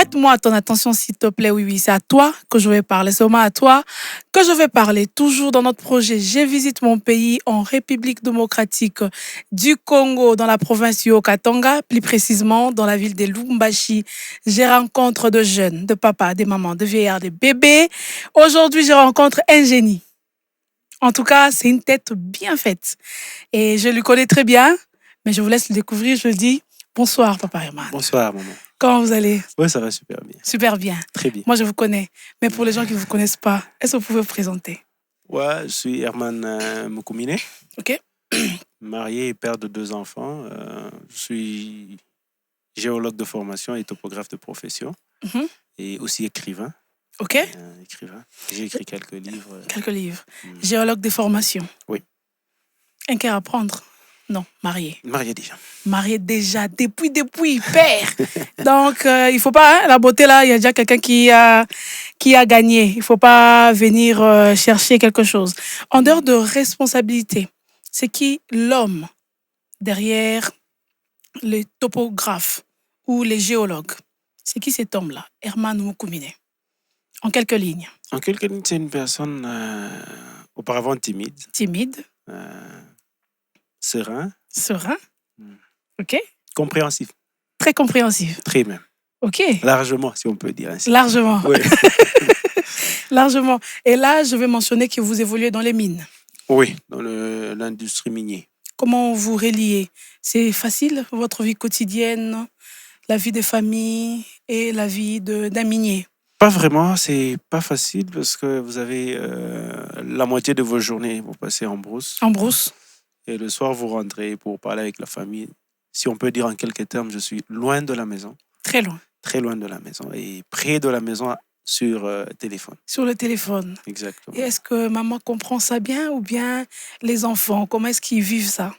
Prête-moi ton attention, s'il te plaît. Oui, oui, c'est à toi que je vais parler. C'est au moins à toi que je vais parler. Toujours dans notre projet, je visite mon pays en République démocratique du Congo, dans la province du Haut-Katanga, plus précisément dans la ville de Lubumbashi. Je rencontre de jeunes, de papas, des mamans, de vieillards, de bébés. Aujourd'hui, je rencontre un génie. En tout cas, c'est une tête bien faite. Et je le connais très bien, mais je vous laisse le découvrir. Je dis bonsoir, Papa Herman. Bonsoir, maman. Comment vous allez? Oui, ça va super bien. Super bien. Très bien. Moi, je vous connais. Mais pour les gens qui ne vous connaissent pas, est-ce que vous pouvez vous présenter? Ouais, je suis Herman Mukumine, OK. marié et père de 2 enfants. Je suis géologue de formation et topographe de profession. Mhm. Et aussi écrivain. OK. Écrivain. J'ai écrit quelques livres. Quelques livres. Géologue de formation. Oui. Un cœur à prendre? Non, marié. Marié déjà. Marié déjà, depuis, père. Donc, il ne faut pas, la beauté là, il y a déjà quelqu'un qui a gagné. Il ne faut pas venir chercher quelque chose. En dehors de responsabilité, c'est qui l'homme derrière les topographes ou les géologues? C'est qui cet homme-là, Herman Mukumine? En quelques lignes. En quelque sorte, c'est une personne auparavant timide, Timide, serein, serein, OK. compréhensif. Très compréhensif, Très même. OK. Largement, si on peut dire ainsi. Largement. Oui. Largement. Et là, je vais mentionner que vous évoluez dans les mines. Oui, dans l'industrie minière. Comment vous reliez? C'est facile, votre vie quotidienne, la vie des familles et la vie d'un minier? Pas vraiment, c'est pas facile parce que vous avez la moitié de vos journées, vous passez en brousse. En brousse? Et le soir, vous rentrez pour parler avec la famille. Si on peut dire en quelques termes, je suis loin de la maison. Très loin. Très loin de la maison. Et près de la maison sur téléphone. Sur le téléphone. Exactement. Et est-ce que maman comprend ça bien ou bien les enfants, comment est-ce qu'ils vivent ça?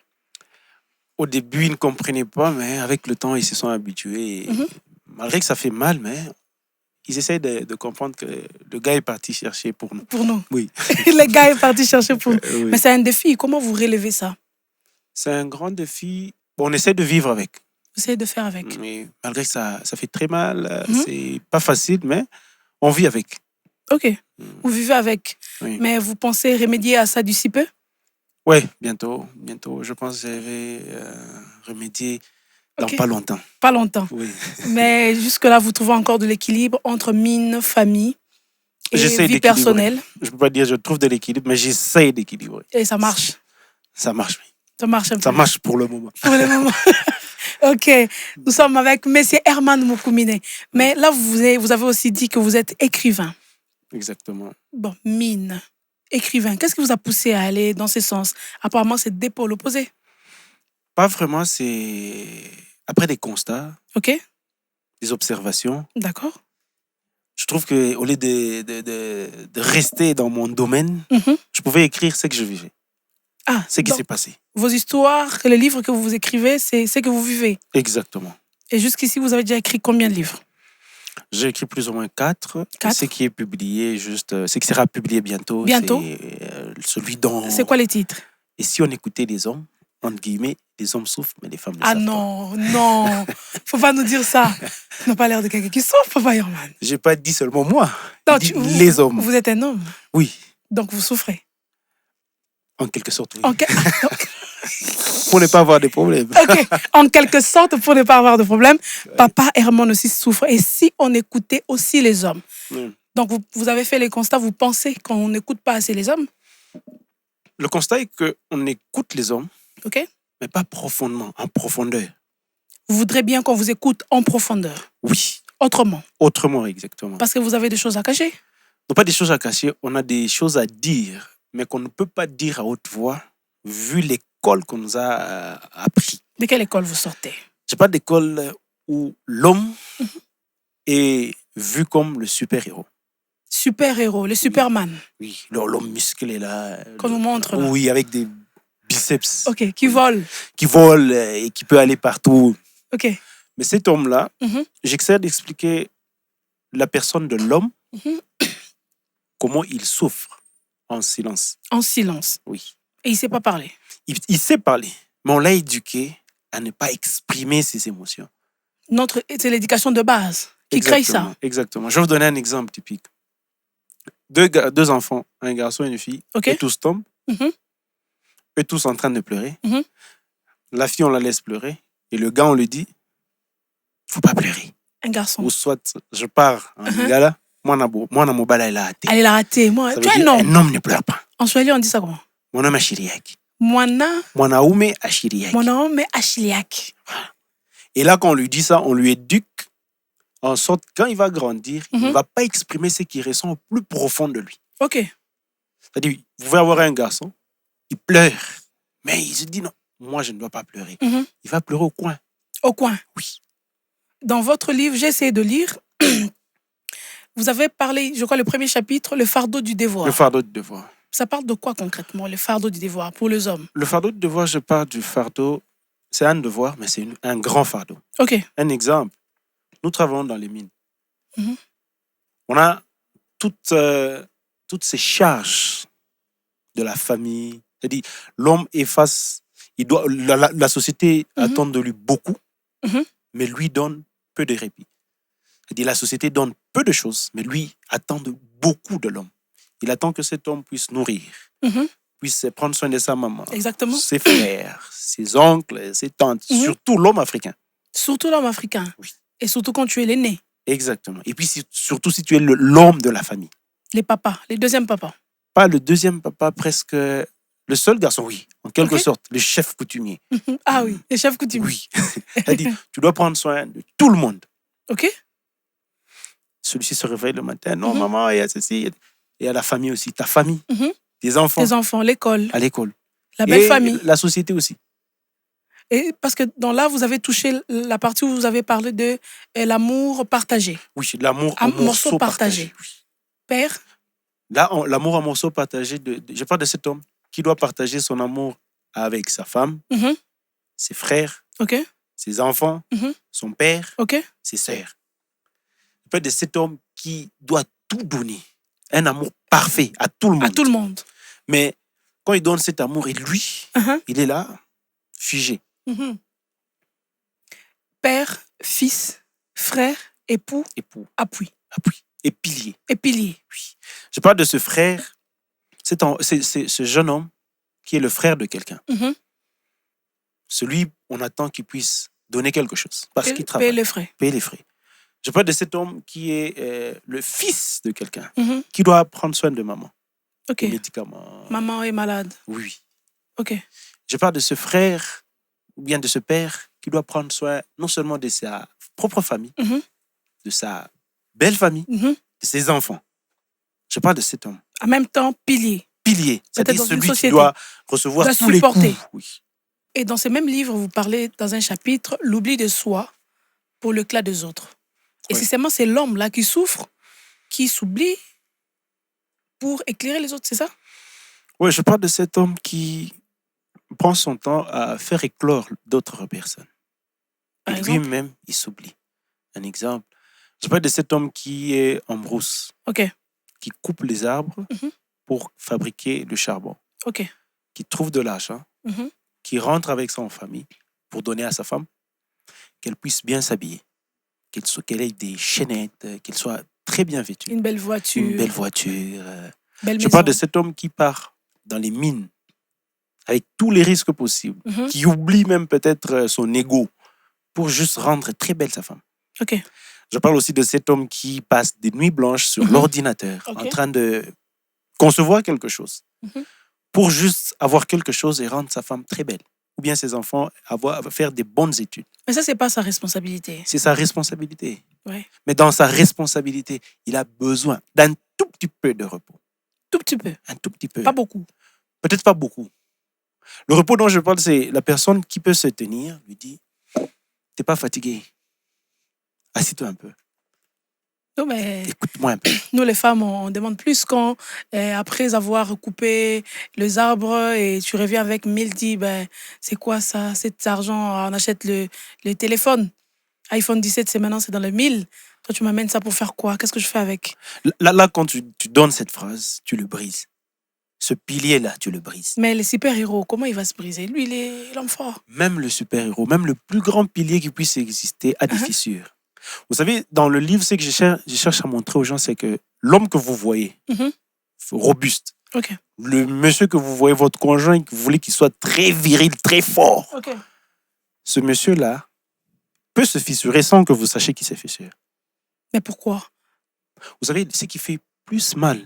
Au début, ils ne comprenaient pas, mais avec le temps, ils se sont habitués. Et malgré que ça fait mal, mais ils essayent de comprendre que le gars est parti chercher pour nous. Pour nous? Oui. Le gars est parti chercher pour nous. Oui. Mais c'est un défi. Comment vous relevez ça? C'est un grand défi. Bon, on essaie de vivre avec. Vous essayez de faire avec? Mais malgré que ça fait très mal, c'est pas facile, mais on vit avec. OK. Vous vivez avec. Oui. Mais vous pensez remédier à ça d'ici peu? Oui, bientôt. Je pense que je vais remédier dans OK. pas longtemps. Pas longtemps. Oui. Mais jusque-là, vous trouvez encore de l'équilibre entre mine, famille et J'essaie vie d'équilibrer. personnelle? Je ne peux pas dire que je trouve de l'équilibre, mais j'essaie d'équilibrer. Et ça marche? Ça marche, oui. Ça marche un peu? Ça marche pour le moment. Pour le moment. OK. Nous sommes avec M. Herman Mukumine. Mais là, vous avez aussi dit que vous êtes écrivain. Exactement. Bon, mine, écrivain. Qu'est-ce qui vous a poussé à aller dans ce sens? Apparemment, c'est deux pôles opposés. Pas vraiment, c'est après des constats, OK. des observations. D'accord. Je trouve qu'au lieu de rester dans mon domaine, je pouvais écrire ce que je vivais. Ah, ce qui donc, s'est passé. Vos histoires, les livres que vous écrivez, c'est ce que vous vivez. Exactement. Et jusqu'ici, vous avez déjà écrit combien de livres? J'ai écrit plus ou moins 4. 4. Ce qui est publié, ce qui sera publié bientôt, Bientôt. c'est celui dont... C'est quoi les titres? Et si on écoutait les hommes, entre guillemets, les hommes souffrent, mais les femmes ne savent pas. Ah non, non. Faut pas nous dire ça. Tu n'as pas l'air de quelqu'un qui souffre, Papa Herman. Je n'ai pas dit seulement moi. Non, les hommes. Vous êtes un homme. Oui. Donc vous souffrez. En quelque sorte, oui. Pour ne pas avoir de problème. OK. En quelque sorte, pour ne pas avoir de problème, Papa Herman aussi souffre. Et si on écoutait aussi les hommes? Donc vous avez fait les constats, vous pensez qu'on n'écoute pas assez les hommes? Le constat est qu'on écoute les hommes, OK, mais pas profondément, en profondeur. Vous voudrez bien qu'on vous écoute en profondeur? Oui. Autrement? Autrement, exactement. Parce que vous avez des choses à cacher? Non, pas des choses à cacher, on a des choses à dire, mais qu'on ne peut pas dire à haute voix, vu l'école qu'on nous a appris. De quelle école vous sortez? Je parle d'école où l'homme est vu comme le super-héros. Super-héros, le Superman. Oui, l'homme musclé là. Qu'on nous montre là. Oui, avec des biceps. OK, qui vole. Qui vole et qui peut aller partout. OK. Mais cet homme-là, j'essaie d'expliquer la personne de l'homme, comment il souffre en silence. En silence. Oui. Et il ne sait pas parler. Il sait parler, mais on l'a éduqué à ne pas exprimer ses émotions. C'est l'éducation de base qui crée ça. Exactement. Je vais vous donner un exemple typique. Deux enfants, un garçon et une fille, Ok. et tous tombent, Mhm. et tous en train de pleurer. Mhm. La fille, on la laisse pleurer, et le gars, on lui dit, faut pas pleurer. Un garçon. Ou soit, je pars en lingala, moi, na mobala, il a hâte. Elle l'a raté. Moi, Ça tu veut es un dire, homme. un homme ne pleure pas. En Swahili, on dit ça comment? Mon homme a chiriaki. Mwanaume a chiriaki. ashiliaki. Et là, quand on lui dit ça, on lui éduque en sorte, quand il va grandir, il ne Mhm. va pas exprimer ce qu'il ressent au plus profond de lui. Ok. C'est-à-dire, vous pouvez avoir un garçon, il pleure, mais il se dit non, moi je ne dois pas pleurer. Mhm. Il va pleurer au coin. Au coin. Oui. Dans votre livre, j'ai essayé de lire. Vous avez parlé, je crois, le premier chapitre, le fardeau du devoir. Le fardeau de devoir. Ça parle de quoi concrètement, le fardeau du devoir pour les hommes? Le fardeau de devoir, je parle du fardeau, c'est un devoir, mais c'est un grand fardeau. Ok. Un exemple, nous travaillons dans les mines. Mhm. On a toutes ces charges de la famille. C'est-à-dire, l'homme est face, la société attend de lui beaucoup, Mhm. mais lui donne peu de répit. C'est-à-dire, la société donne peu de choses, mais lui attend beaucoup de l'homme. Il attend que cet homme puisse nourrir, Mhm. puisse prendre soin de sa maman, Exactement. ses frères, ses oncles, ses tantes, Mhm. surtout l'homme africain. Surtout l'homme africain. Oui. Et surtout quand tu es l'aîné. Exactement. Et puis surtout si tu es l'homme de la famille. Les papas, les deuxièmes papas. Pas le deuxième papa, presque le seul garçon, oui, en quelque Ok. sorte, le chef coutumier. Ah oui, les chefs coutumiers. Oui. C'est-à-dire, tu dois prendre soin de tout le monde. Ok. Celui-ci se réveille le matin, non, Mhm. maman, il y a ceci. Et il y a la famille aussi, ta famille, Mhm. tes enfants Les enfants, l'école, à l'école. la belle Et famille. la société aussi. Et parce que dans là, vous avez touché la partie où vous avez parlé de l'amour partagé. Oui, l'amour Un en morceau morceaux partagé. partagés. Oui. Père, Là, l'amour en morceaux partagés, je parle de cet homme qui doit partager son amour avec sa femme, Mhm. ses frères, ok, ses enfants, Mhm. son père, ok, ses sœurs. Je parle de cet homme qui doit tout donner. Un amour parfait à tout le monde. à tout le monde. Mais quand il donne cet amour, et lui, Mhm. il est là, figé. Mhm. Père, fils, frère, époux, Époux, appui appui et pilier. et pilier. Je parle de ce frère, c'est ce jeune homme qui est le frère de quelqu'un. Mhm. Celui, on attend qu'il puisse donner quelque chose parce qu'il Payer travaille, les frais. payer les frais. Je parle de cet homme qui est le fils de quelqu'un, Mhm. qui doit prendre soin de maman, Ok. des médicaments. Maman est malade. Oui. Ok. Je parle de ce frère ou bien de ce père qui doit prendre soin non seulement de sa propre famille, Mhm. de sa belle famille, Mhm. de ses enfants. Je parle de cet homme. En même temps, pilier. Pilier, c'est-à-dire dans une celui qui société. doit recevoir Doit tous les supporter. coups. Oui. Et dans ce même livre, vous parlez dans un chapitre, l'oubli de soi pour l'éclat des autres. Et Oui. c'est l'homme là qui souffre, qui s'oublie pour éclairer les autres, c'est ça? Oui, je parle de cet homme qui prend son temps à faire éclore d'autres personnes. Par Et exemple? lui-même, il s'oublie. Un exemple. Je parle de cet homme qui est en brousse, Ok, qui coupe les arbres Mhm. pour fabriquer le charbon, ok. qui trouve de l'argent, Mhm. qui rentre avec son famille pour donner à sa femme, qu'elle puisse bien s'habiller, qu'elle ait des chaînettes, qu'elle soit très bien vêtue, Une belle voiture, une belle voiture. belle Je maison. parle de cet homme qui part dans les mines avec tous les risques possibles, Mhm. qui oublie même peut-être son ego pour juste rendre très belle sa femme. Ok, Je parle aussi de cet homme qui passe des nuits blanches sur Mhm. l'ordinateur Ok. en train de concevoir quelque chose Mhm. pour juste avoir quelque chose et rendre sa femme très belle. Ou bien ses enfants faire des bonnes études. mais ça, c'est pas sa responsabilité. C'est sa responsabilité. Ouais. Mais dans sa responsabilité, il a besoin d'un tout petit peu de repos. Tout petit peu, Un tout petit peu. pas beaucoup. Peut-être pas beaucoup. Le repos dont je parle, c'est la personne qui peut se tenir, lui dit, t'es pas fatigué. Assis-toi un peu. Non, mais Écoute-moi un peu. nous, les femmes, on demande plus quand, après avoir coupé les arbres et tu reviens avec 1000, dis, ben, c'est quoi ça, cet argent, on achète le téléphone. iPhone 17, c'est dans le 1000. Toi, tu m'amènes ça pour faire quoi? Qu'est-ce que je fais avec? Là quand tu donnes cette phrase, tu le brises. Ce pilier-là, tu le brises. Mais les super-héros, comment il va se briser? Lui, il est l'homme fort. Même le super-héros, même le plus grand pilier qui puisse exister a des Uh-huh. fissures. Vous savez, dans le livre, ce que je cherche à montrer aux gens, c'est que l'homme que vous voyez, Mhm. robuste, Ok. le monsieur que vous voyez, votre conjoint, que vous voulez qu'il soit très viril, très fort, Ok. ce monsieur-là peut se fissurer sans que vous sachiez qu'il s'est fissuré. Mais pourquoi? Vous savez, ce qui fait plus mal,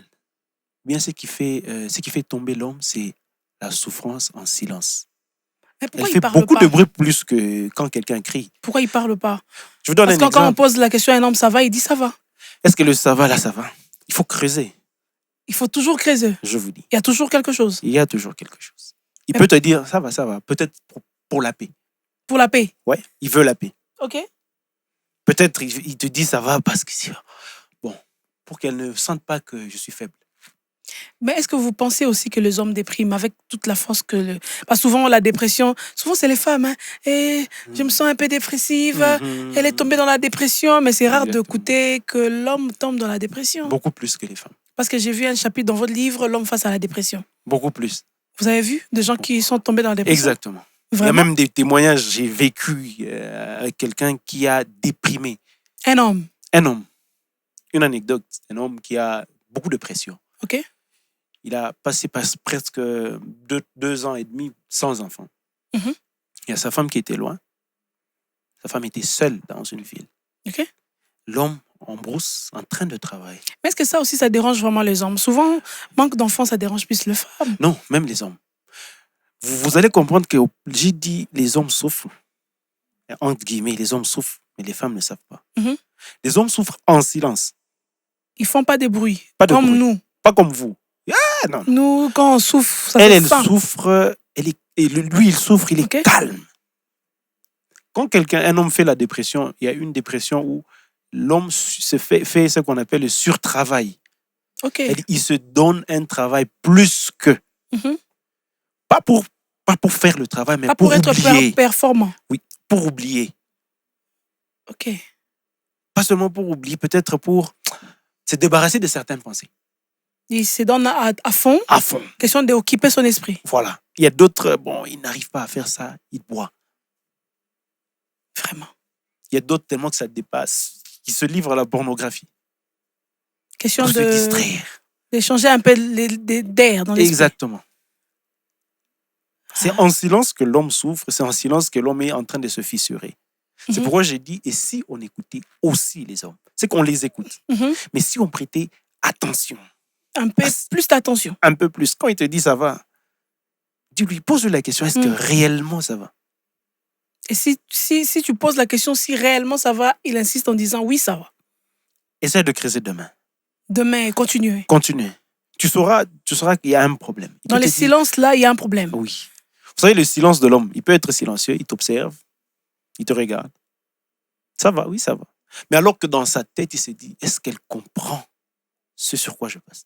bien ce qui fait tomber l'homme, c'est la souffrance en silence. Mais pourquoi Elle il fait parle beaucoup pas? de bruit plus que quand quelqu'un crie. Pourquoi il parle pas? Je vous donne Parce un que quand on exemple. pose la question à un homme, ça va, il dit ça va. Est-ce que le ça va, là, ça va? Il faut creuser, Il faut toujours creuser. je vous dis. Il y a toujours quelque chose. Il y a toujours quelque chose. Il Mais- peut te dire, ça va. Peut-être pour la paix. Pour la paix. Ouais, il veut la paix. Ok. Peut-être il te dit ça va parce que bon, pour qu'elle ne sente pas que je suis faible. Mais est-ce que vous pensez aussi que les hommes dépriment avec toute la force que Parce que souvent, la dépression, souvent c'est les femmes. Hein. Et je me sens un peu dépressive. Mhm. Elle est tombée dans la dépression, mais c'est rare Exactement. d'écouter que l'homme tombe dans la dépression. Beaucoup plus que les femmes. Parce que j'ai vu un chapitre dans votre livre, L'homme face à la dépression. Beaucoup plus. Vous avez vu des gens qui sont tombés dans la dépression? Exactement. Il y a Vraiment? même des témoignages. J'ai vécu avec quelqu'un qui a déprimé. Un homme. Un homme. Une anecdote. Un homme qui a beaucoup de pression. Ok. Il a passé presque 2 ans et demi sans enfant. Mhm. Il y a sa femme qui était loin. Sa femme était seule dans une ville. Ok. L'homme en brousse, en train de travailler. Mais est-ce que ça aussi, ça dérange vraiment les hommes? Souvent, manque d'enfants, ça dérange plus les femmes. Non, même les hommes. Vous allez comprendre que j'ai dit les hommes souffrent. Entre guillemets, les hommes souffrent, mais les femmes ne savent pas. Mhm. Les hommes souffrent en silence. Ils font pas de bruit. Pas de comme bruit. nous. Pas comme vous. Ah non. Nous, quand on souffre, ça Elle se sent. souffre. Et lui, il souffre, il est Ok. calme. Quand un homme fait la dépression, il y a une dépression où l'homme se fait ce qu'on appelle le surtravail. Ok. Il se donne un travail plus que. Mhm. Pas pour faire le travail, mais Pas pour pour être oublier. performant. Pour oublier. Ok. Pas seulement pour oublier, peut-être pour se débarrasser de certaines pensées. Il se donne à fond. À fond. Question d'occuper son esprit. Voilà. Il y a d'autres, ils n'arrivent pas à faire ça, ils boivent. Vraiment. Il y a d'autres tellement que ça dépasse, qui se livrent à la pornographie. Question Pour se distraire. d'échanger un peu d'air dans l'esprit. Exactement. C'est en silence que l'homme souffre, c'est en silence que l'homme est en train de se fissurer. C'est Mhm. pourquoi j'ai dit, et si on écoutait aussi les hommes? C'est qu'on les écoute. Mhm. Mais si on prêtait attention, Un peu plus d'attention. un peu plus, quand il te dit ça va, dis-lui, pose-lui la question, est-ce que réellement ça va? Et si tu poses la question si réellement ça va, il insiste en disant oui, ça va. Essaie de creuser demain. Demain, continuez. Continue. Tu sauras qu'il y a un problème. Il Dans peut les te dire- silences, là, il y a un problème. Oui. Vous savez, le silence de l'homme, il peut être silencieux, il t'observe, il te regarde. Ça va, oui, ça va. Mais alors que dans sa tête, il se dit, est-ce qu'elle comprend ce sur quoi je passe?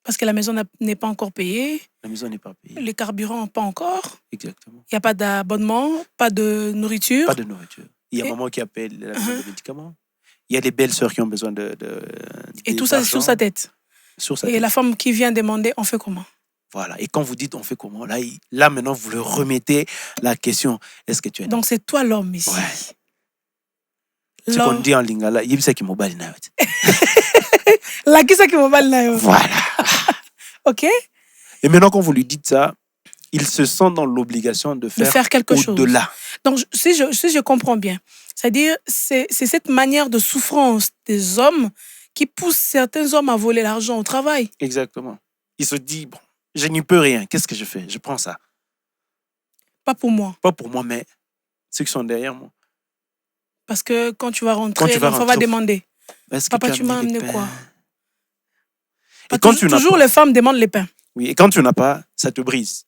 Parce que la maison n'est pas encore payée, La maison n'est pas payée. les carburants pas encore, Exactement. il n'y a pas d'abonnement, pas de nourriture. Pas de nourriture. Il y a Et- maman qui appelle, elle a besoin de médicaments. Il y a des belles sœurs qui ont besoin Et tout ça d'argent sur sa tête. Sur sa Et tête. la femme qui vient demander, on fait comment? Voilà. Et quand vous dites on fait comment, là maintenant, vous le remettez la question, est-ce que tu es Donc c'est toi l'homme ici. Ouais. Ce qu'on L'homme. dit en lingala, il y a ça qui m'obale. La qui ça qui m'a mal là, yo. Voilà. Ok? Et maintenant, quand vous lui dites ça, il se sent dans l'obligation de De faire quelque chose. au-delà. Donc, si je comprends bien, c'est-à-dire, c'est cette manière de souffrance des hommes qui pousse certains hommes à voler l'argent au travail. Exactement. Il se dit, bon, je n'y peux rien. Qu'est-ce que je fais? Je prends ça. Pas pour moi. Pas pour moi, mais ceux qui sont derrière moi. Parce que quand tu vas rentrer, Quand tu vas l'enfant va rentrer, demander. Est-ce que Papa, as tu m'as mis les amené pains? quoi? Et quand tu n'as Toujours pas, les femmes demandent les pains. oui, et quand tu n'as pas, ça te brise.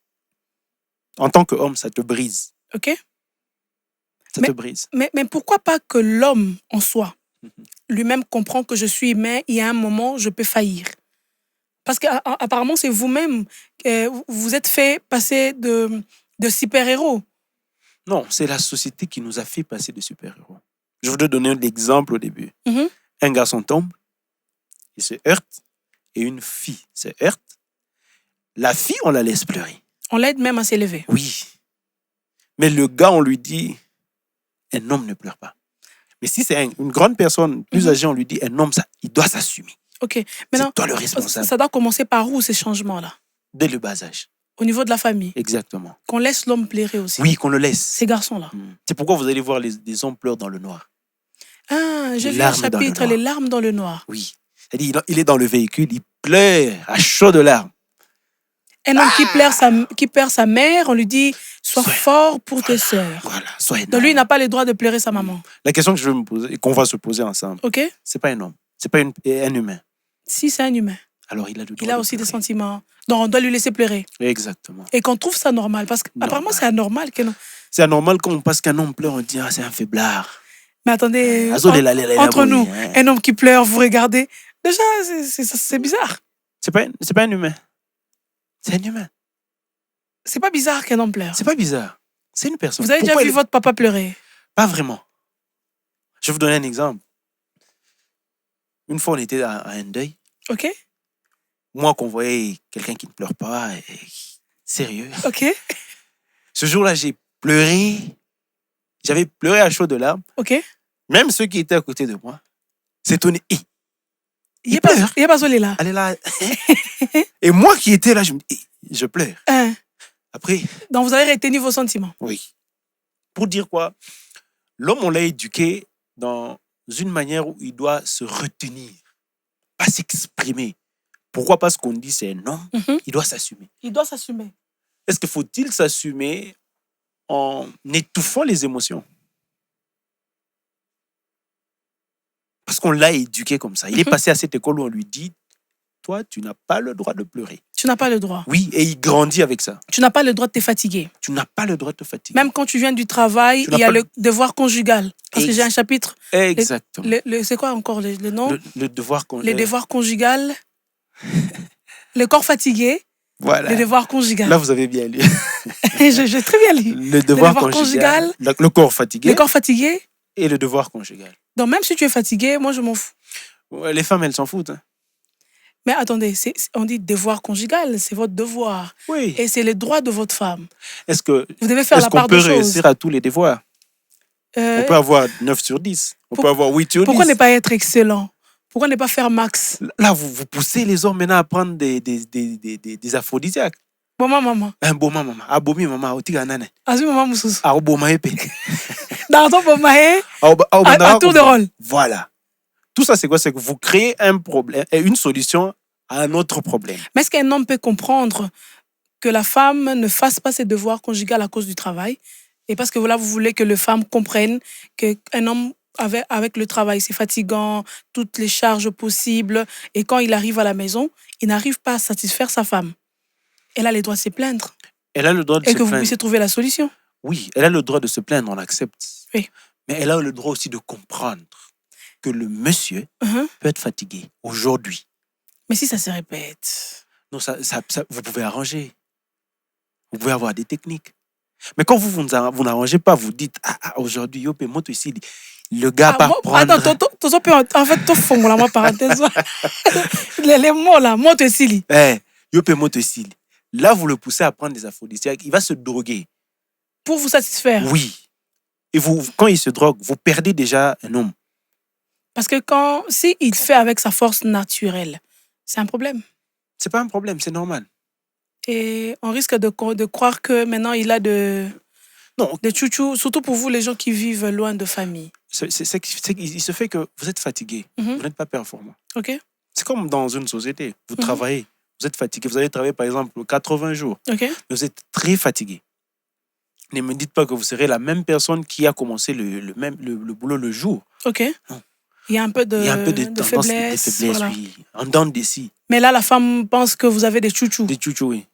En tant qu'homme, ça te brise. Ok? Ça te brise. Mais pourquoi pas que l'homme en soi, lui-même comprend que je suis humain et à un moment, je peux faillir? Parce qu'apparemment, c'est vous-même, vous êtes fait passer de super-héros. Non, c'est la société qui nous a fait passer de super-héros. Je voudrais donner l'exemple au début. Mhm. Un garçon tombe, il se heurte, et une fille se heurte. La fille, on la laisse pleurer. On l'aide même à s'élever. Oui. Mais le gars, on lui dit, un homme ne pleure pas. Mais si c'est une grande personne, plus âgée, on lui dit, un homme, ça, il doit s'assumer. Ok. Maintenant, C'est toi le responsable. ça doit commencer par où ces changements-là? Dès le bas âge. Au niveau de la famille. Exactement. Qu'on laisse l'homme pleurer aussi. Oui, qu'on le laisse. Ces garçons-là. C'est pourquoi vous allez voir des hommes pleurent dans le noir. Ah, j'ai Les vu un larmes dans le chapitre, noir. les larmes dans le noir. Oui. C'est-à-dire, il est dans le véhicule, il pleure à chaud de larmes. Un homme qui perd sa mère, on lui dit sois fort pour tes sœurs. Voilà, sois un Donc lui, il homme. n'a pas le droit de pleurer sa maman. La question que je veux me poser et qu'on va se poser ensemble, Ok? c'est pas un homme, c'est pas un humain. Si c'est un humain, Alors il a le droit il a de aussi des pleurer. sentiments. Donc on doit lui laisser pleurer. Exactement. Et qu'on trouve ça normal. Parce qu'apparemment, Normal. c'est anormal que non. C'est anormal quand on passe qu'un homme pleure, on dit ah, c'est un faiblard. Mais attendez, entre oui, nous, hein. un homme qui pleure, vous regardez. Déjà, c'est bizarre. C'est pas un humain. C'est un humain. C'est pas bizarre qu'un homme pleure. C'est pas bizarre. C'est une personne. Vous avez déjà Pourquoi vu votre papa pleurer? Pas vraiment. Je vais vous donner un exemple. Une fois, on était à un deuil. Ok? Moi, qu'on voyait quelqu'un qui ne pleure pas, sérieux. Ok? Ce jour-là, j'ai pleuré. J'avais pleuré à chaud de larmes. Ok? Même ceux qui étaient à côté de moi s'étonnaient. Il n'y a pas Zolé là. Elle est là. Et moi qui étais là, je pleure. Hein. Après, Donc vous avez retenu vos sentiments. oui. Pour dire quoi? L'homme, on l'a éduqué dans une manière où il doit se retenir, pas s'exprimer. Pourquoi? Parce qu'on dit c'est un homme, il doit s'assumer. Il doit s'assumer. Est-ce qu'il faut-il s'assumer en étouffant les émotions? Parce qu'on l'a éduqué comme ça. Il est passé à cette école où on lui dit, toi, tu n'as pas le droit de pleurer. Tu n'as pas le droit. Oui, et il grandit avec ça. Tu n'as pas le droit de te fatiguer. Tu n'as pas le droit de te fatiguer. Même quand tu viens du travail, Tu n'as il y a pas le devoir conjugal. Parce que j'ai un chapitre. Exactement. C'est quoi encore le nom? Le devoir conjugal. Les devoirs conjugal. Le corps fatigué. Voilà. Le devoir conjugal. Là, vous avez bien lu. J'ai très bien lu. Le devoir conjugal. Le corps fatigué. Le corps fatigué. Et le devoir conjugal. Donc même si tu es fatigué, moi je m'en fous. Ouais, les femmes, elles s'en foutent. Hein. Mais attendez, on dit devoir conjugal, c'est votre devoir. Oui. Et c'est le droit de votre femme. Est-ce que vous devez faire la part de choses. On peut réussir à tous les devoirs? On peut avoir 9 sur 10. On peut avoir 8 sur 10. Pourquoi ne pas être excellent? Pourquoi ne pas faire max? Là, vous poussez les hommes maintenant à prendre des aphrodisiaques. Maman. Un beau maman. Abomi maman. Otiganane. Azu maman moussousou. Aroboma épée. Dans ton bomaé, à tour de rôle. Voilà. Tout ça, c'est quoi? C'est que vous créez un problème et une solution à un autre problème. Mais est-ce qu'un homme peut comprendre que la femme ne fasse pas ses devoirs conjugaux à cause du travail? Et parce que voilà, vous voulez que les femmes comprennent qu'un homme, avec le travail, c'est fatigant, toutes les charges possibles. Et quand il arrive à la maison, il n'arrive pas à satisfaire sa femme. Elle a le droit de se plaindre. Elle a le droit de se plaindre. Et que vous puissiez trouver la solution. Oui, elle a le droit de se plaindre, on accepte. Oui. Mais elle a le droit aussi de comprendre que le monsieur peut être fatigué aujourd'hui. Mais si ça se répète? Non, ça, vous pouvez arranger. Vous pouvez avoir des techniques. Mais quand vous n'arrangez pas, vous dites, aujourd'hui, yo, moi, ici, le gars part prendre... Attends, en fait, tu fond là, moi, parenthèse. Les mots là, moi, tu ici. Yo, moi, ici. Là, vous le poussez à prendre des aphrodisiaques, il va se droguer. Pour vous satisfaire? Oui. Et quand il se drogue, vous perdez déjà un homme. Parce que s'il fait avec sa force naturelle, c'est un problème. C'est pas un problème, c'est normal. Et on risque de croire que maintenant il a de chouchou, surtout pour vous, les gens qui vivent loin de famille. Il se fait que vous êtes fatigué, vous n'êtes pas performant. Ok. C'est comme dans une société, vous travaillez, vous êtes fatigué, vous allez travailler par exemple 80 jours, mais vous êtes très fatigué. Ne me dites pas que vous serez la même personne qui a commencé le boulot le jour. Ok. Non. Il y a un peu de faiblesse. Voilà. Oui. En dents de scie. Mais là, la femme pense que vous avez des chouchous. Des chouchous, oui.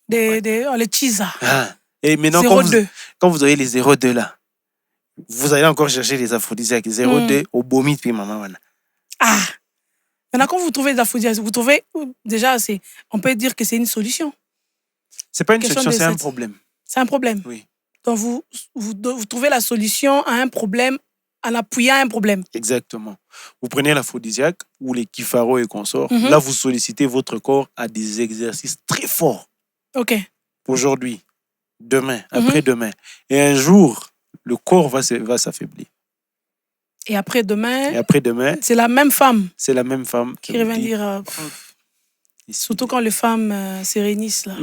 Les chisa. Et maintenant, quand vous avez les 0,2 là, vous allez encore chercher les aphrodisiaques. 0,2 au bomi puis maman. Voilà. Maintenant, quand vous trouvez des aphrodisiaques, vous trouvez déjà, on peut dire que c'est une solution. C'est pas une solution, c'est un problème. C'est un problème. Oui. Donc, vous trouvez la solution à un problème en appuyant un problème. Exactement. Vous prenez l'aphrodisiaque ou les kifaros et consorts. Là, vous sollicitez votre corps à des exercices très forts. Ok. Aujourd'hui, demain, après-demain. Et un jour, le corps va s'affaiblir. Et après-demain, Et après-demain, c'est la même femme c'est la même femme qui vous revient dit, dire, ici, surtout quand les femmes se réunissent là.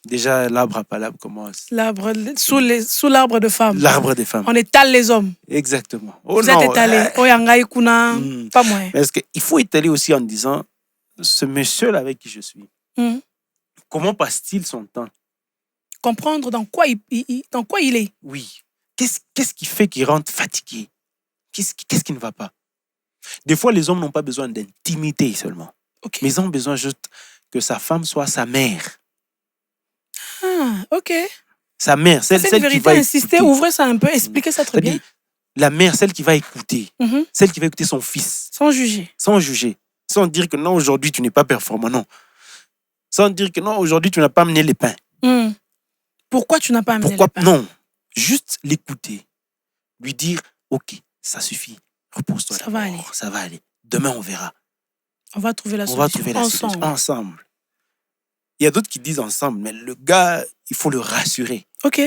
déjà, l'arbre à palabre commence. Sous l'arbre de femmes, L'arbre des femmes. on étale les hommes. Exactement. Oh Vous êtes non. étalés. Oyangai kuna, Hmm. pas moins. Parce qu'il faut étaler aussi en disant, ce monsieur-là avec qui je suis, Mhm. comment passe-t-il son temps? Comprendre dans quoi il est. Oui. Qu'est-ce qui fait qu'il rentre fatigué? Qu'est-ce qui ne va pas? Des fois, les hommes n'ont pas besoin d'intimité seulement. Ok. Mais ils ont besoin juste que sa femme soit sa mère. Ah, ok. Sa mère, C'est celle une qui vérité. va Insister, écouter. ouvrez ça un peu, expliquez ça très bien. C'est-à-dire, la mère, celle qui va écouter. Mhm. Celle qui va écouter son fils. Sans juger. Sans juger. Sans dire que non, aujourd'hui, tu n'es pas performant. Non. Sans dire que non, aujourd'hui, tu n'as pas amené les pains. Mhm. Pourquoi tu n'as pas amené Pourquoi le pain? Non. Juste l'écouter. Lui dire, ok, ça suffit. Repose-toi Ça va d'abord. aller. Ça va aller. Demain, on verra. On va trouver la On solution va trouver la solution ensemble. ensemble. Il y a d'autres qui disent ensemble, mais le gars, il faut le rassurer. Ok.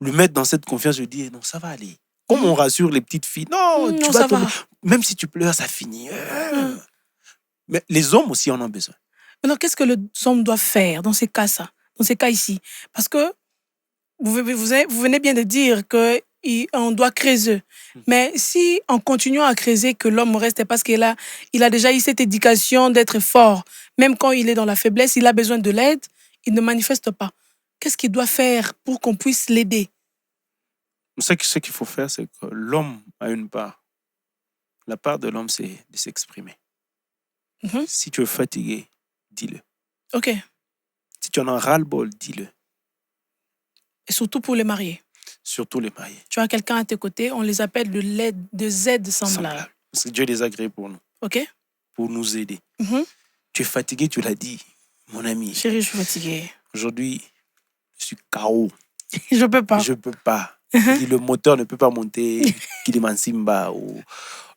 Le mettre dans cette confiance, lui dire, non, ça va aller. Comme on rassure les petites filles, non, tu Non, vas ça tomber. va. Même si tu pleures, ça finit. Mais les hommes aussi en ont besoin. Maintenant, qu'est-ce que les hommes doivent faire dans ces cas-là, dans ces cas ici? Parce que vous venez bien de dire qu'on doit creuser. Mais si en continuant à creuser que l'homme reste parce qu'il a déjà eu cette éducation d'être fort, même quand il est dans la faiblesse, il a besoin de l'aide, il ne manifeste pas. Qu'est-ce qu'il doit faire pour qu'on puisse l'aider? Ce qu'il faut faire, c'est que l'homme a une part. La part de l'homme, c'est de s'exprimer. Mhm. Si tu es fatigué, dis-le. Ok. Si tu en as ras-le-bol, dis-le. Et surtout pour les mariés. Surtout les mariés. Tu as quelqu'un à tes côtés, on les appelle de l'aide, de Z semblable. Semblables. Parce que Dieu les a créés pour nous, Ok? pour nous aider. Mhm. Tu es fatigué, tu l'as dit, mon ami. Chérie, je suis fatiguée. Aujourd'hui, je suis KO. Je peux pas. Je ne peux pas. Le moteur ne peut pas monter Kilimansimba ou...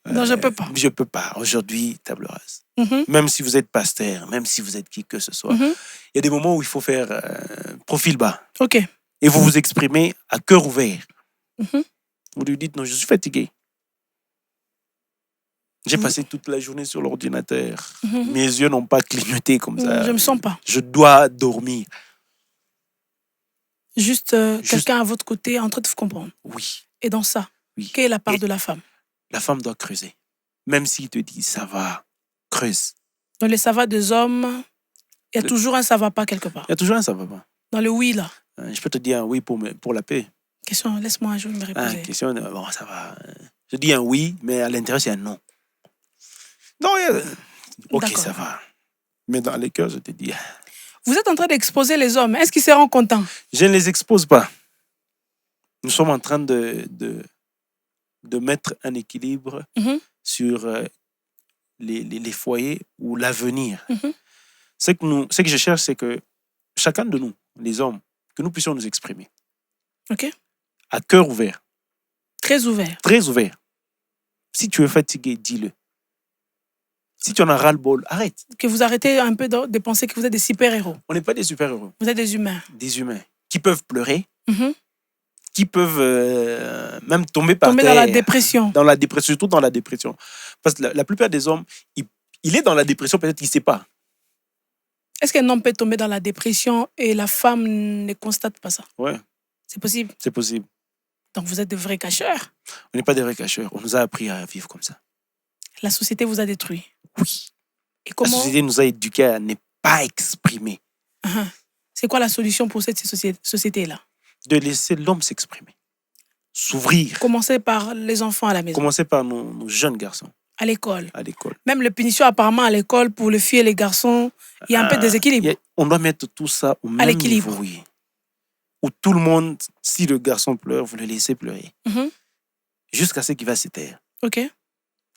Non, je peux pas. Je ne peux pas. Aujourd'hui, table rase. Mhm. Même si vous êtes pasteur, même si vous êtes qui que ce soit, Mhm. il y a des moments où il faut faire profil bas. Ok. Et vous vous exprimez à cœur ouvert. Mhm. Vous lui dites, non, je suis fatigué. J'ai Mhm. passé toute la journée sur l'ordinateur. Mhm. Mes yeux n'ont pas clignoté comme ça. Je ne me sens pas. Je dois dormir. Juste quelqu'un à votre côté en train de vous comprendre. Oui, Et dans ça, oui. quelle est la part Et de la femme? la femme doit creuser. Même s'il te dit, ça va, creuse. Dans les ça va des hommes, il y a toujours un ça va pas quelque part. Il y a toujours un ça va pas. Dans le oui, là. Je peux te dire un oui pour la paix. Question, laisse-moi un jour me Ah, reposer. question, bon, ça va. Je dis un oui, mais à l'intérieur, c'est un non. Non, ok, D'accord. ça va. Mais dans les cœurs, je te dis, Vous êtes en train d'exposer les hommes. Est-ce qu'ils seront contents? je ne les expose pas. Nous sommes en train de mettre un équilibre Mhm. sur les foyers ou l'avenir. Mhm. Ce que je cherche, c'est que chacun de nous, les hommes, que nous puissions nous exprimer Ok? à cœur ouvert, Très ouvert. très ouvert. Si tu es fatigué, dis-le. Si tu en as ras-le-bol, arrête. Que vous arrêtez un peu de penser que vous êtes des super-héros. On n'est pas des super-héros, Vous êtes des humains. des humains qui peuvent pleurer, Mhm. qui peuvent même tomber par Tomber terre. dans la dépression. Dans la dépression, surtout dans la dépression. Parce que la plupart des hommes, il est dans la dépression, peut-être qu'il ne sait pas. Est-ce qu'un homme peut tomber dans la dépression et la femme ne constate pas ça? Ouais, C'est possible. c'est possible. Donc vous êtes de vrais cacheurs. On n'est pas des vrais cacheurs. On nous a appris à vivre comme ça. La société vous a détruit. Oui. Et La comment? société nous a éduqués à ne pas exprimer. Uh-huh. C'est quoi la solution pour cette société-là? De laisser l'homme s'exprimer. S'ouvrir. Commencer par les enfants à la maison, Commencer par nos jeunes garçons à l'école. à l'école. Même les punitions apparemment à l'école pour les filles et les garçons, il y a un peu de déséquilibre. On doit mettre tout ça au même l'équilibre. niveau. Oui. Où tout le monde, si le garçon pleure, vous le laissez pleurer. Mhm. Jusqu'à ce qu'il va se taire. Ok.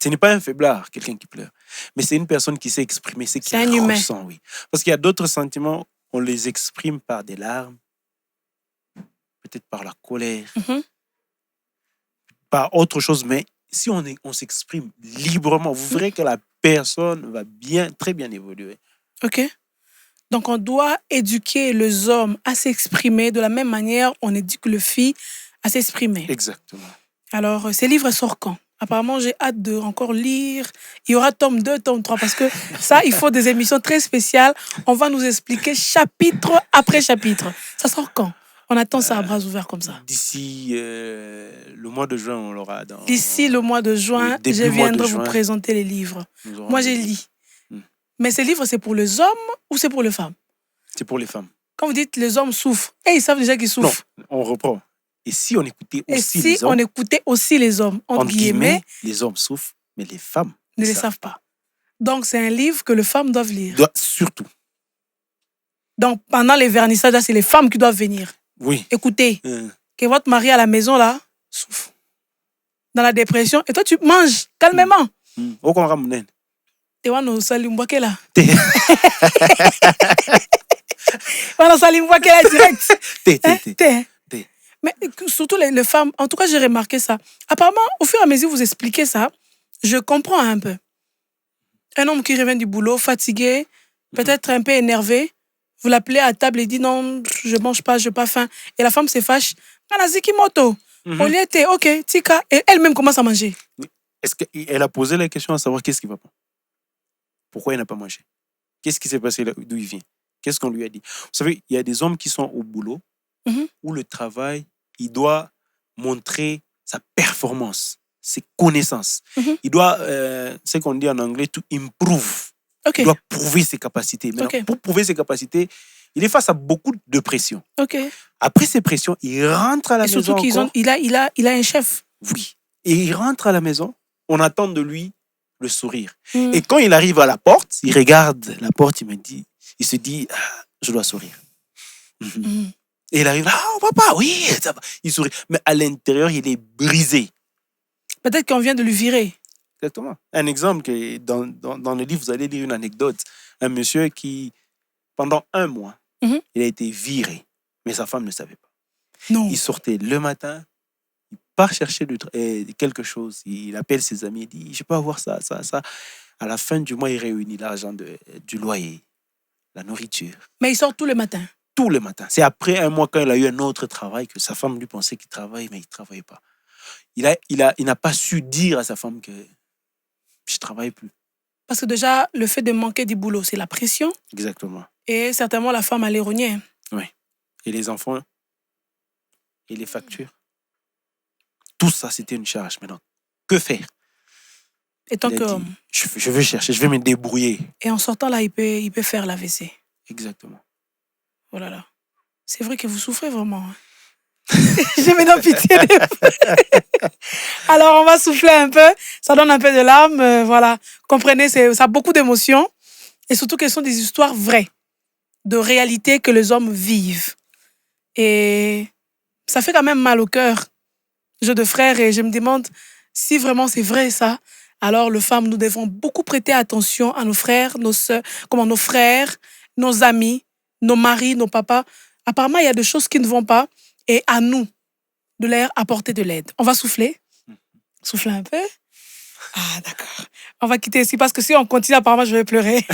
Ce n'est pas un faiblard, quelqu'un qui pleure. Mais c'est une personne qui sait exprimer ce C'est un qu'il humain. ressent. Oui. Parce qu'il y a d'autres sentiments, on les exprime par des larmes, peut-être par la colère, Mhm. par autre chose. Mais si on s'exprime librement, vous verrez que la personne va très bien évoluer. Ok. Donc on doit éduquer les hommes à s'exprimer de la même manière on éduque les filles à s'exprimer. Exactement. Alors ces livres sortent quand? Apparemment, j'ai hâte de encore lire. Il y aura tome 2, tome 3, parce que ça, il faut des émissions très spéciales. On va nous expliquer chapitre après chapitre. Ça sort quand? On attend ça à bras ouverts comme ça. D'ici le mois de juin, on l'aura dans... D'ici le mois de juin, Oui, début je mois de viendrai vous juin. présenter les livres. Nous aurons Moi, le j'ai livre. lu. Hmm. Mais ces livres, c'est pour les hommes ou c'est pour les femmes? C'est pour les femmes. Quand vous dites les hommes souffrent, ils savent déjà qu'ils Non, souffrent. on reprend. Et si on écoutait Et aussi si les hommes, on écoutait aussi les hommes, entre guillemets, les hommes souffrent, mais les femmes ne les savent pas. Donc, c'est un livre que les femmes doivent lire. surtout. Donc, pendant les vernissages, là, c'est les femmes qui doivent venir. Oui. Écoutez, que votre mari à la maison, là, souffre. Dans la dépression. Et toi, tu manges calmement. Au contraire, mon naine. Et on a salimboake là. Té. On a salimboake là direct. Té. Té. Mais surtout les femmes, en tout cas, j'ai remarqué ça. Apparemment, au fur et à mesure que vous expliquez ça, je comprends un peu. Un homme qui revient du boulot, fatigué, peut-être un peu énervé, vous l'appelez à table et dit non, je mange pas, je n'ai pas faim. Et la femme se fâche. Anaziki moto. Au lieu de, ok, tika. Et elle-même commence à manger. Est-ce qu'elle a posé la question à savoir qu'est-ce qui va pas? Pourquoi il n'a pas mangé? Qu'est-ce qui s'est passé là, d'où il vient? Qu'est-ce qu'on lui a dit? Vous savez, il y a des hommes qui sont au boulot où le travail, il doit montrer sa performance, ses connaissances. Il doit, ce qu'on dit en anglais, to improve. Okay. Il doit prouver ses capacités. Maintenant, pour prouver ses capacités, il est face à beaucoup de pression. Okay. Après ces pressions, il rentre à la maison. Surtout qu'il a un chef. Oui. Et il rentre à la maison, on attend de lui le sourire. Et quand il arrive à la porte, il regarde la porte, il se dit, je dois sourire. Et il arrive, papa, oui, ça va. Il sourit. Mais à l'intérieur, il est brisé. Peut-être qu'on vient de lui virer. Exactement. Un exemple, que dans le livre, vous allez lire une anecdote. Un monsieur qui, pendant 1 mois, il a été viré. Mais sa femme ne savait pas. Non. Il sortait le matin, il part chercher quelque chose. Il appelle ses amis, il dit, je peux avoir ça, ça, ça. À la fin du mois, il réunit l'argent du loyer, la nourriture. Mais il sort tous les matins. Tous les matins. C'est après 1 mois, quand il a eu un autre travail, que sa femme lui pensait qu'il travaille, mais il ne travaillait pas. Il n'a pas su dire à sa femme que je ne travaille plus. Parce que déjà, le fait de manquer du boulot, c'est la pression. Exactement. Et certainement, la femme allait rogner. Oui. Et les enfants, et les factures. Tout ça, c'était une charge. Maintenant, que faire? Et tant que... je vais chercher, je vais me débrouiller. Et en sortant là, il peut faire la WC. Exactement. Oh là là. C'est vrai que vous souffrez vraiment. J'ai maintenant pitié. Alors, on va souffler un peu. Ça donne un peu de larmes. Voilà. Comprenez, ça a beaucoup d'émotions. Et surtout que ce sont des histoires vraies. De réalité que les hommes vivent. Et ça fait quand même mal au cœur. J'ai 2 frères et je me demande si vraiment c'est vrai ça. Alors, les femmes, nous devons beaucoup prêter attention à nos frères, nos sœurs, nos frères, nos amis, nos maris, nos papas. Apparemment, il y a des choses qui ne vont pas. Et à nous de leur apporter de l'aide. On va souffler. Souffler un peu. Ah, d'accord. On va quitter ici parce que si on continue, apparemment, je vais pleurer.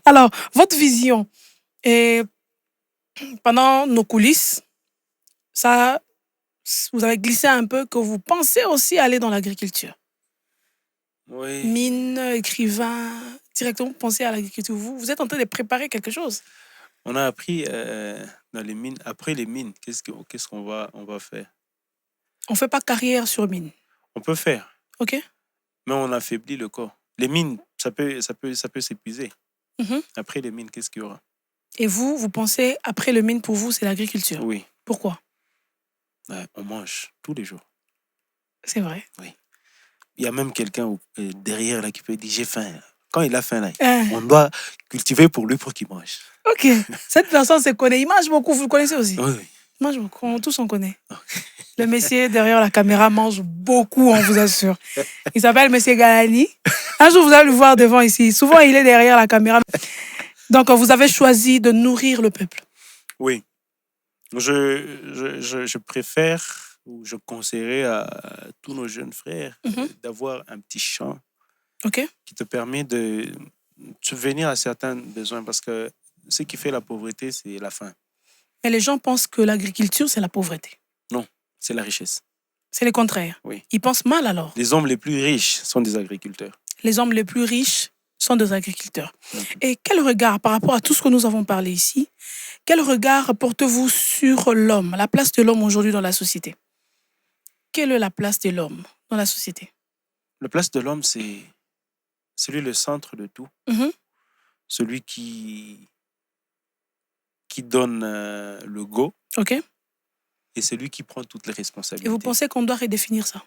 Alors, votre vision. Et pendant nos coulisses, ça, vous avez glissé un peu que vous pensez aussi aller dans l'agriculture. Oui. Mine, écrivain, directement, vous pensez à l'agriculture. Vous êtes en train de préparer quelque chose. On a appris dans les mines, après les mines, qu'est-ce qu'on va faire? On ne fait pas carrière sur mine. On peut faire. OK. Mais on affaiblit le corps. Les mines, ça peut s'épuiser. Après les mines, qu'est-ce qu'il y aura? Et vous pensez, après le mine, pour vous, c'est l'agriculture? Oui. Pourquoi? On mange tous les jours. C'est vrai. Oui. Il y a même quelqu'un derrière là qui peut dire j'ai faim. Quand il a faim là, on doit cultiver pour lui pour qu'il mange. Ok. Cette personne se connaît. Il mange beaucoup. Vous le connaissez aussi? Oui. Il mange beaucoup. Tous on connaît. Le monsieur derrière la caméra mange beaucoup, on vous assure. Il s'appelle monsieur Galani. Un jour, vous allez le voir devant ici. Souvent, il est derrière la caméra. Donc, vous avez choisi de nourrir le peuple. Oui. Je préfère ou je conseillerais à tous nos jeunes frères d'avoir un petit champ qui te permet de subvenir à certains besoins parce que ce qui fait la pauvreté, c'est la faim. Mais les gens pensent que l'agriculture, c'est la pauvreté. Non, c'est la richesse. C'est le contraire. Oui. Ils pensent mal alors. Les hommes les plus riches sont des agriculteurs. Les hommes les plus riches sont des agriculteurs. Mhm. Et quel regard, par rapport à tout ce que nous avons parlé ici, quel regard portez-vous sur l'homme, la place de l'homme aujourd'hui dans la société? Quelle est la place de l'homme dans la société? La place de l'homme, c'est celui le centre de tout. Mhm. Celui qui donne le go OK. et celui qui prend toutes les Et responsabilités. vous pensez qu'on doit redéfinir ça?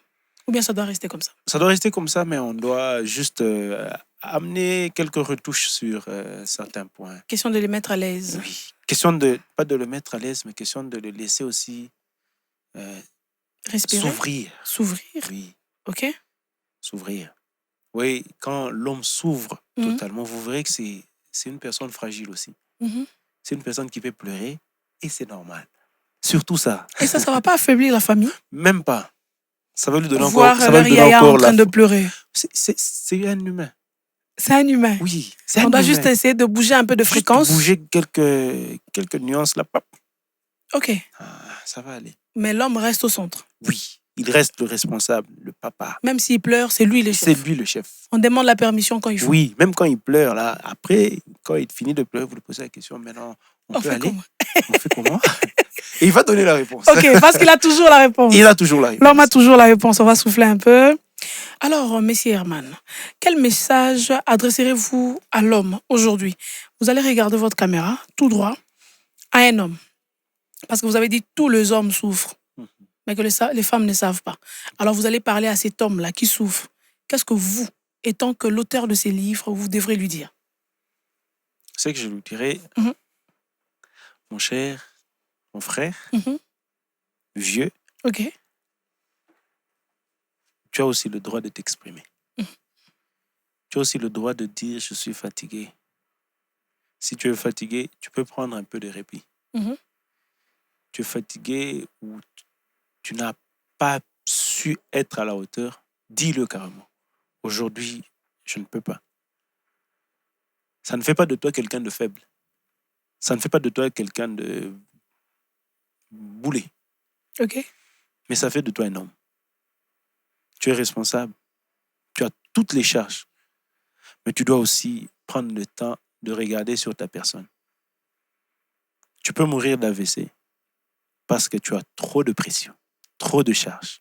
Ou bien ça doit rester comme ça? Ça doit rester comme ça, mais on doit juste amener quelques retouches sur certains points. Question de les mettre à l'aise. Oui. Question de, pas de le mettre à l'aise, mais question de le laisser aussi Respirer. s'ouvrir. S'ouvrir. Oui, OK. s'ouvrir. Oui, quand l'homme s'ouvre Mhm. totalement, vous verrez que c'est une personne fragile aussi. Mhm. C'est une personne qui peut pleurer et c'est normal. Surtout ça. Et ça ne va pas affaiblir la famille? Même pas. Ça va lui donner Voir encore, ça va leur lui donner Yaya en encore train la de pleurer. C'est un humain. C'est un humain. Oui, c'est On un doit humain. juste essayer de bouger un peu de Juste fréquence. bouger quelques nuances là. Pop. OK. Ça va aller. Mais l'homme reste au centre. Oui, il reste le responsable, le papa. Même s'il pleure, c'est lui le C'est chef. lui le chef. On demande la permission quand il faut. Oui, même quand il pleure, là, après, quand il finit de pleurer, vous lui posez la question, maintenant, on peut fait aller? comment? On fait comment? Et il va donner la réponse. OK, parce qu'il a toujours la réponse. Il a toujours la réponse. L'homme a toujours la réponse. On va souffler un peu. Alors, Messie Herman, quel message adresserez-vous à l'homme aujourd'hui? Vous allez regarder votre caméra, tout droit, à un homme. Parce que vous avez dit tous les hommes souffrent, mais que les femmes ne savent pas. Alors, vous allez parler à cet homme-là qui souffre. Qu'est-ce que vous, étant que l'auteur de ces livres, vous devrez lui dire? C'est que je lui dirais, Mhm. mon cher, mon frère, Mhm. vieux, OK. tu as aussi le droit de t'exprimer. Mhm. Tu as aussi le droit de dire, je suis fatigué. Si tu es fatigué, tu peux prendre un peu de répit. Mhm. Tu es fatigué ou tu n'as pas su être à la hauteur, dis-le carrément. Aujourd'hui, je ne peux pas. Ça ne fait pas de toi quelqu'un de faible. Ça ne fait pas de toi quelqu'un de boulet. OK. Mais ça fait de toi un homme. Tu es responsable. Tu as toutes les charges. Mais tu dois aussi prendre le temps de regarder sur ta personne. Tu peux mourir d'AVC parce que tu as trop de pression, trop de charges.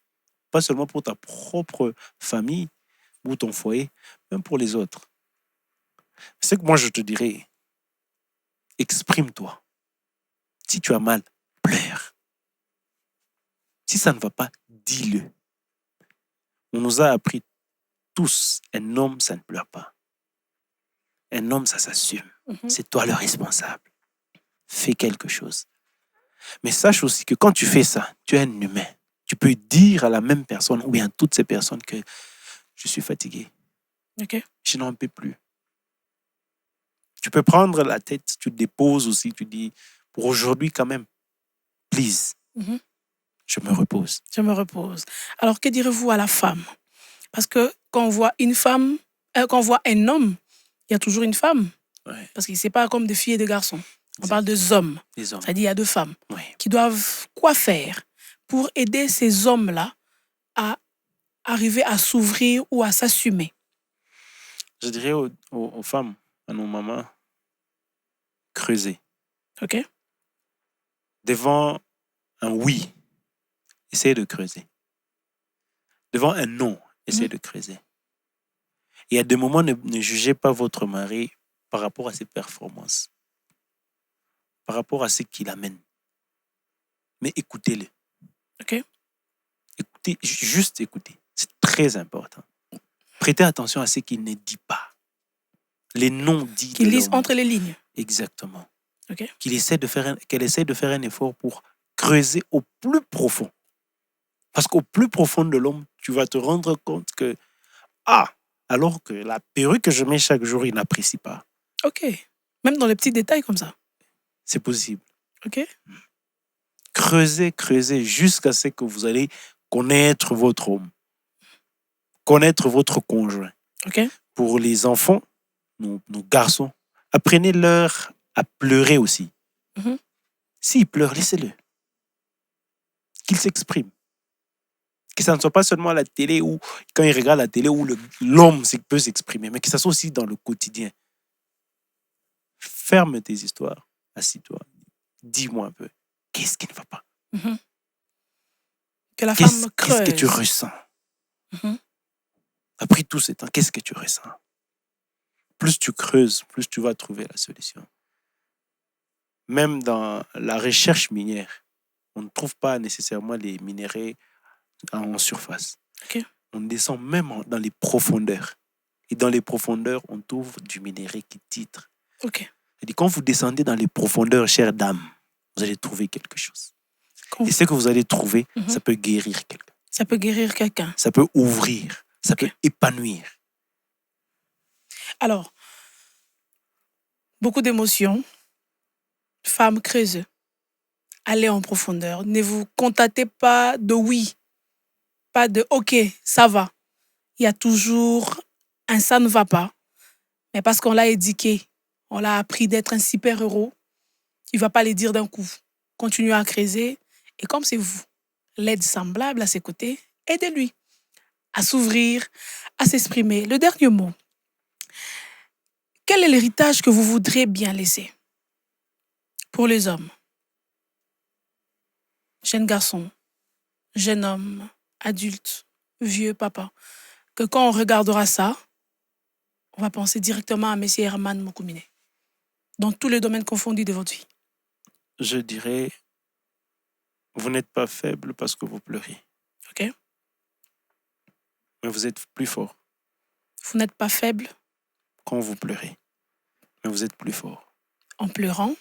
Pas seulement pour ta propre famille ou ton foyer, même pour les autres. C'est que moi, je te dirais, exprime-toi. Si tu as mal, pleure. Si ça ne va pas, dis-le. On nous a appris tous, un homme, ça ne pleure pas. Un homme, ça s'assume. Mhm. C'est toi le responsable. Fais quelque chose. Mais sache aussi que quand tu fais ça, tu es un humain. Tu peux dire à la même personne ou bien à toutes ces personnes que je suis fatigué. OK. Je n'en peux plus. Tu peux prendre la tête, tu te déposes aussi, tu dis, pour aujourd'hui quand même, please, Mhm. je me repose. Je me repose. Alors, que direz-vous à la femme? Parce que quand on voit une femme, quand on voit un homme, il y a toujours une femme. Ouais. Parce que ce n'est pas comme des filles et des garçons. On Exact. parle des hommes. Les hommes. C'est-à-dire, il y a deux femmes Ouais. qui doivent quoi faire pour aider ces hommes-là à arriver à s'ouvrir ou à s'assumer? Je dirais aux femmes, à nos mamans, creuser. OK? Devant un oui, essayez de creuser. Devant un non, essayez de creuser. Et à des moments, ne jugez pas votre mari par rapport à ses performances, par rapport à ce qu'il amène. Mais écoutez-le. OK? Écoutez, juste écoutez. C'est très important. Prêtez attention à ce qu'il ne dit pas. Les non-dits de Qu'ils lisent l'homme. entre les lignes. Exactement. OK? Qu'elle essaie de faire un effort pour creuser au plus profond. Parce qu'au plus profond de l'homme, tu vas te rendre compte que, alors que la perruque que je mets chaque jour, il n'apprécie pas. OK. Même dans les petits détails comme ça. C'est possible. OK? Creusez jusqu'à ce que vous allez connaître votre homme, connaître votre conjoint. OK? Pour les enfants, nos garçons, apprenez-leur à pleurer aussi. Mhm. S'ils pleurent, laissez-le. Qu'ils s'expriment. Que ça ne soit pas seulement à la télé ou quand il regarde la télé où l'homme peut s'exprimer, mais que ça soit aussi dans le quotidien. Ferme tes histoires, assis-toi, dis-moi un peu, qu'est-ce qui ne va pas? Mhm. Que la femme creuse. Qu'est-ce que tu ressens? Mhm. Après tout ce temps, qu'est-ce que tu ressens? Plus tu creuses, plus tu vas trouver la solution. Même dans la recherche minière, on ne trouve pas nécessairement les minéraux en surface. Okay. On descend même dans les profondeurs. Et dans les profondeurs, on trouve du minerai qui titre. Okay. Et quand vous descendez dans les profondeurs, chère dame, vous allez trouver quelque chose. Et ce que vous allez trouver, ça peut guérir quelqu'un. Ça peut guérir quelqu'un. Ça peut ouvrir. Ça peut épanouir. Alors, beaucoup d'émotions. Femme creuse. Allez en profondeur. Ne vous contentez pas de oui. Pas de OK, ça va. Il y a toujours un ça ne va pas. Mais parce qu'on l'a éduqué, on l'a appris d'être un super-héros, il ne va pas les dire d'un coup. Continuez à creuser. Et comme c'est vous, l'aide semblable à ses côtés, aidez-lui à s'ouvrir, à s'exprimer. Le dernier mot. Quel est l'héritage que vous voudrez bien laisser pour les hommes? Jeune garçon, jeune homme, adulte, vieux papa. Que quand on regardera ça, on va penser directement à M. Herman Mukumine, dans tous les domaines confondus de votre vie. Je dirais, vous n'êtes pas faible parce que vous pleurez. OK. Mais vous êtes plus fort. Vous n'êtes pas faible quand vous pleurez. Mais vous êtes plus fort. En pleurant,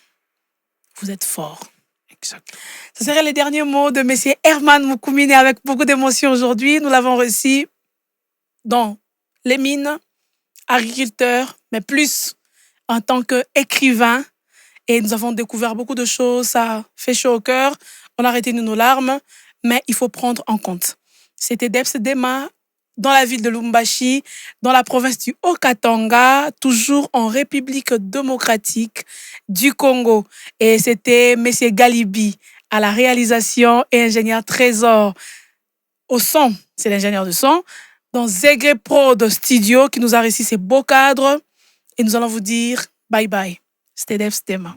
vous êtes fort. Exact. Ce seraient les derniers mots de M. Herman Mukumine avec beaucoup d'émotion aujourd'hui. Nous l'avons reçu dans les mines, agriculteur, mais plus en tant qu'écrivain. Et nous avons découvert beaucoup de choses. Ça fait chaud au cœur. On a retenu nos larmes, mais il faut prendre en compte. C'était Debs Dema dans la ville de Lubumbashi, dans la province du Haut-Katanga, toujours en République démocratique du Congo. Et c'était M. Galibi à la réalisation et ingénieur Trésor au son. C'est l'ingénieur de son. Dans Zegre Prod Studio qui nous a réussi ces beaux cadres. Et nous allons vous dire bye bye. C'était Debs Dema.